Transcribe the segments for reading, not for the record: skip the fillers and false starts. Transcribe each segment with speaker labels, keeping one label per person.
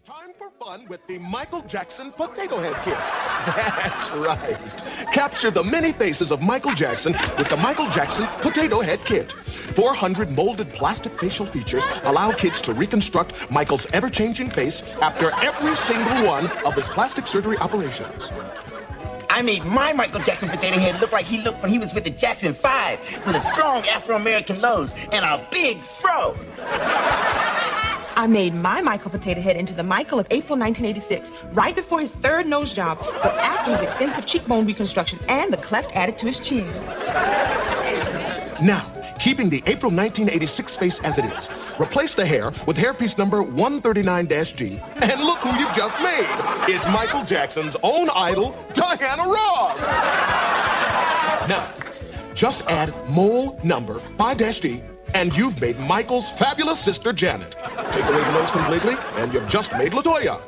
Speaker 1: Time for fun with the Michael Jackson Potato Head Kit. That's right. Capture the many faces of Michael Jackson with the Michael Jackson Potato Head Kit. 400 molded plastic facial features allow kids to reconstruct Michael's ever-changing face after every single one of his plastic surgery operations.
Speaker 2: I made my Michael Jackson potato head look like he looked when he was with the Jackson 5, with a strong Afro-American nose and a big fro.
Speaker 3: I made my Michael Potato Head into the Michael of April 1986, right before his third nose job, but after his extensive cheekbone reconstruction and the cleft added to his chin.
Speaker 1: Now, keeping the April 1986 face as it is, replace the hair with hairpiece number 139-D, and look who you've just made. It's Michael Jackson's own idol, Diana Ross. Now, just add mole number 5-D, and you've made Michael's fabulous sister, Janet. Take away the nose completely, and you've just made LaToya.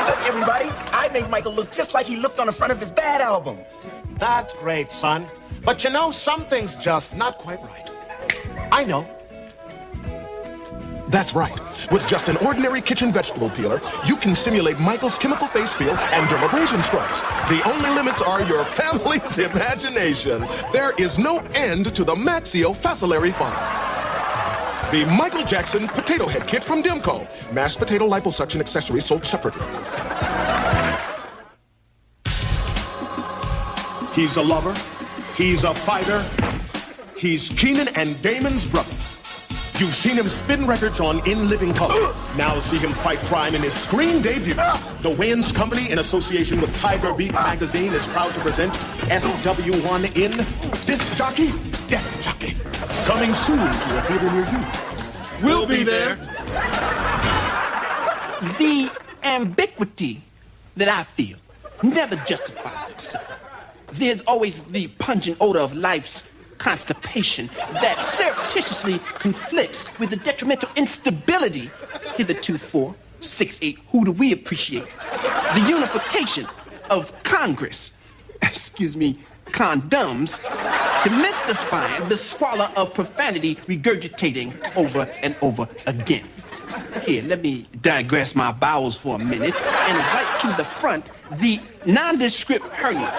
Speaker 2: Look, everybody, I made Michael look just like he looked on the front of his Bad album.
Speaker 1: That's great, son. But you know, something's just not quite right. I know. That's right. With just an ordinary kitchen vegetable peeler, you can simulate Michael's chemical face peel and dermabrasion stripes. The only limits are your family's imagination. There is no end to the maxillofacial fun. The Michael Jackson Potato Head Kit from Dimco. Mashed potato liposuction accessories sold separately. He's a lover. He's a fighter. He's Keenan and Damon's brother. You've seen him spin records on In Living Color. Now see him fight crime in his screen debut. The Wayans Company, in association with Tiger Beat magazine, is proud to present SW1 in Disc Jockey, Death Jockey. Coming soon to a theater near you. We'll be there.
Speaker 4: The ambiguity that I feel never justifies itself. There's always the pungent odor of life's constipation that surreptitiously conflicts with the detrimental instability hitherto for 6'8". Who do we appreciate? The unification of Congress, condoms, demystifying the squalor of profanity regurgitating over and over again. Here, let me digress my bowels for a minute and right to the front, the nondescript hernia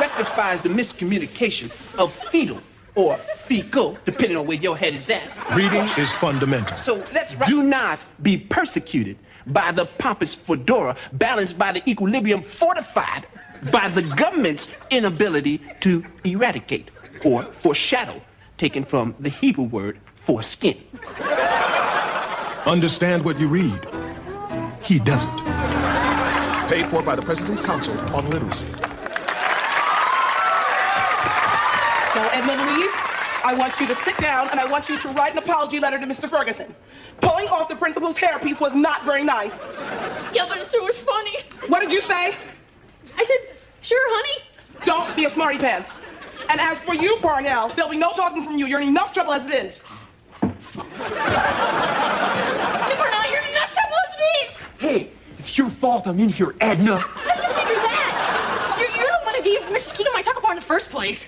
Speaker 4: rectifies the miscommunication of fetal or fecal, depending on where your head is at.
Speaker 1: Reading is fundamental.
Speaker 4: So do not be persecuted by the pompous fedora balanced by the equilibrium fortified by the government's inability to eradicate or foreshadow, taken from the Hebrew word for skin.
Speaker 1: Understand what you read. He doesn't. Paid for by the President's Council on Literacy.
Speaker 5: So, Edna Louise, I want you to sit down and I want you to write an apology letter to Mr. Ferguson. Pulling off the principal's hairpiece was not very nice.
Speaker 6: Yeah, but it sure was funny.
Speaker 5: What did you say?
Speaker 6: I said, sure, honey.
Speaker 5: Don't be a smarty pants. And as for you, Parnell, there'll be no talking from you. You're in enough trouble as it is.
Speaker 6: Hey, Parnell, you're in enough trouble as it is.
Speaker 7: Hey, it's your fault I'm in here, Edna.
Speaker 6: How do you figure that? You're the one who gave Mrs. Keaton my tuck apart in the first place.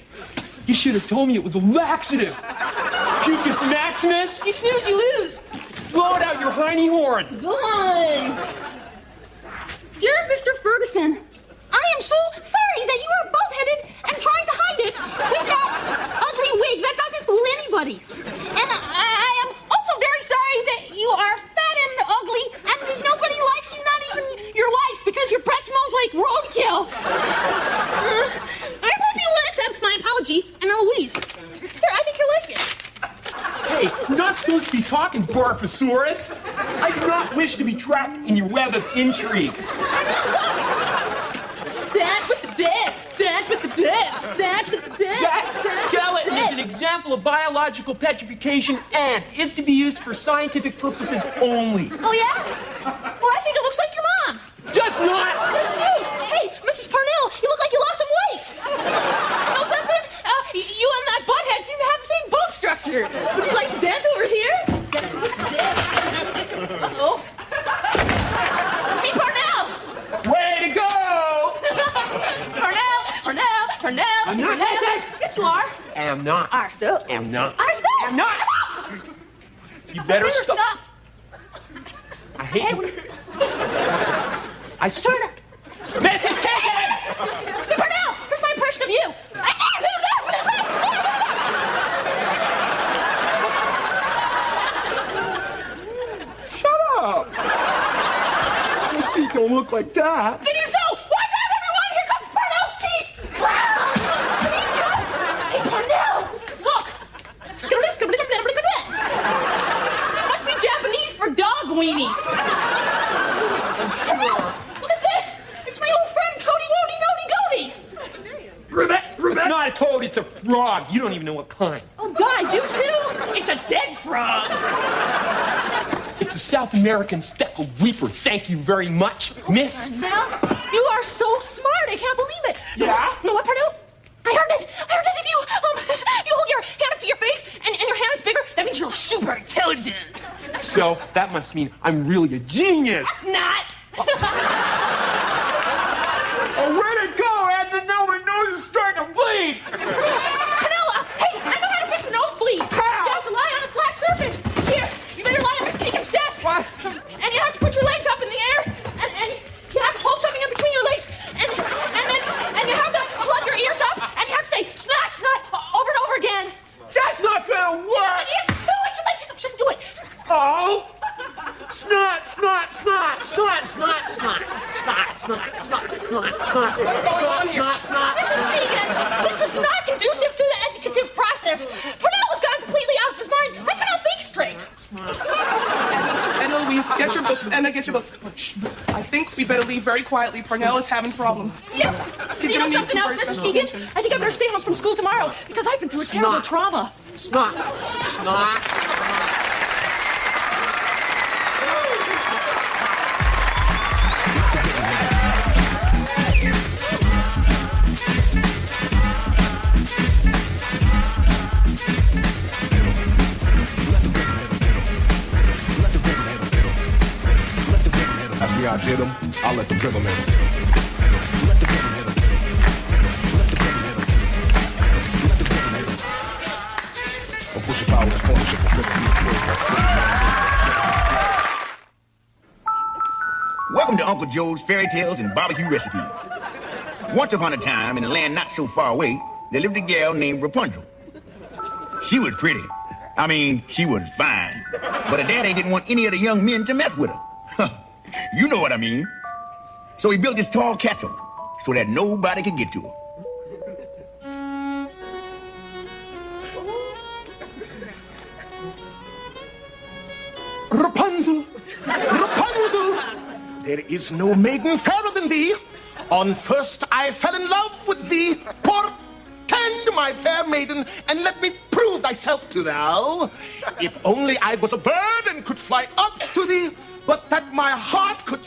Speaker 7: You should have told me it was a laxative. Pucus maximus.
Speaker 6: You snooze, you lose.
Speaker 7: Blow it out your hiney horn.
Speaker 6: Go on. Dear Mr. Ferguson, I am so sorry that you are bald-headed and trying to hide it with that ugly wig that doesn't fool anybody. And I am also very sorry that you are fat and ugly and there's nobody likes you, not even your wife, because your breath smells like roadkill. I hope you will accept my apology, and Louise. Here, I think you'll like it.
Speaker 7: Hey, you're not supposed to be talking, Barfosaurus. I do not wish to be trapped in your web of intrigue.
Speaker 6: Dance with the dead! Dance with the dead! Dance with the dead!
Speaker 7: That skeleton is an example of biological petrification and is to be used for scientific purposes only.
Speaker 6: Oh, yeah? Well, I think it looks like your mom.
Speaker 7: Does not!
Speaker 6: That's you! Hey, Mrs. Parnell, you look like you lost some weight! You know something? You and that butthead seem to have the same bone structure. Would you like to dance over here? Dance with the dead. Uh-oh. Hey, Parnell!
Speaker 7: Way to go!
Speaker 6: Parnell!
Speaker 7: I'm not.
Speaker 6: Yes, you are.
Speaker 7: Am not.
Speaker 6: Are so.
Speaker 7: Am not.
Speaker 6: Are so.
Speaker 7: Am not. You better stop. I hate you. I swear to... Mrs. Taken!
Speaker 6: Purnell, here's my impression of you.
Speaker 7: Shut up! Your teeth don't look like that.
Speaker 6: Did you so? Watch out, everyone! Here comes Purnell's teeth! Hey, Purnell! Look! Must be Japanese for dog weenie. Purnell! Look at this! It's my old friend Cody Wody Nody Goody!
Speaker 7: It's not a toad, it's a frog. You don't even know what kind.
Speaker 6: Oh, God, I do too! It's a dead frog!
Speaker 7: It's a South American speckled weeper. Thank you very much, miss.
Speaker 6: Purnell, you are so smart. I can't believe it.
Speaker 7: Yeah?
Speaker 6: No, what, Purnell? I heard that if you hold your hand up to your face and your hand is bigger, that means you're super intelligent.
Speaker 7: So that must mean I'm really a genius.
Speaker 6: Not.
Speaker 7: Oh, where'd it go? I had to know my nose is starting to bleed.
Speaker 6: Purnell, hey, I know how to fix a nosebleed.
Speaker 7: How?
Speaker 6: You have to lie on a flat surface. Here, you better lie on Miss Keegan's desk.
Speaker 7: What?
Speaker 6: And you have to put your legs up in the air, and you have to hold something in between your legs, and then you have to plug your ears up, and you have to say snot, snot over and over again.
Speaker 7: That's not gonna work.
Speaker 6: Yes, do it. Just do it.
Speaker 7: Oh! Snot, snot, snot, snot, snot, snot, snot, snot, snot, snot, snot, snot.
Speaker 6: Mrs. Keegan, this is not conducive to the educative process. Purnell has gone completely out of his mind. I cannot think straight.
Speaker 5: Anna Louise, get your books. Anna, get your books. Shh. I think we better leave very quietly. Purnell is having problems.
Speaker 6: Yes.
Speaker 5: He's
Speaker 6: You know
Speaker 5: gonna need
Speaker 6: something
Speaker 5: some
Speaker 6: else,
Speaker 5: very
Speaker 6: Mrs.
Speaker 5: special
Speaker 6: Keegan?
Speaker 5: attention.
Speaker 6: I think I better stay home from school tomorrow because I've been through a terrible trauma.
Speaker 7: Snot, snot.
Speaker 1: Ask me how I did them, I'll let the rhythm in. Don't push your power with ownership of rhythm.
Speaker 2: Welcome to Uncle Joe's Fairy Tales and Barbecue Recipes. Once upon a time, in a land not so far away, there lived a gal named Rapunzel. She was pretty. I mean, she was fine. But her daddy didn't want any of the young men to mess with her. You know what I mean. So he built this tall castle so that nobody could get to her.
Speaker 1: Rapunzel, Rapunzel, there is no maiden fairer than thee. On first I fell in love with thee. Portend, my fair maiden, and let me prove thyself to thou. If only I was a bird and could fly up to thee, but that my heart could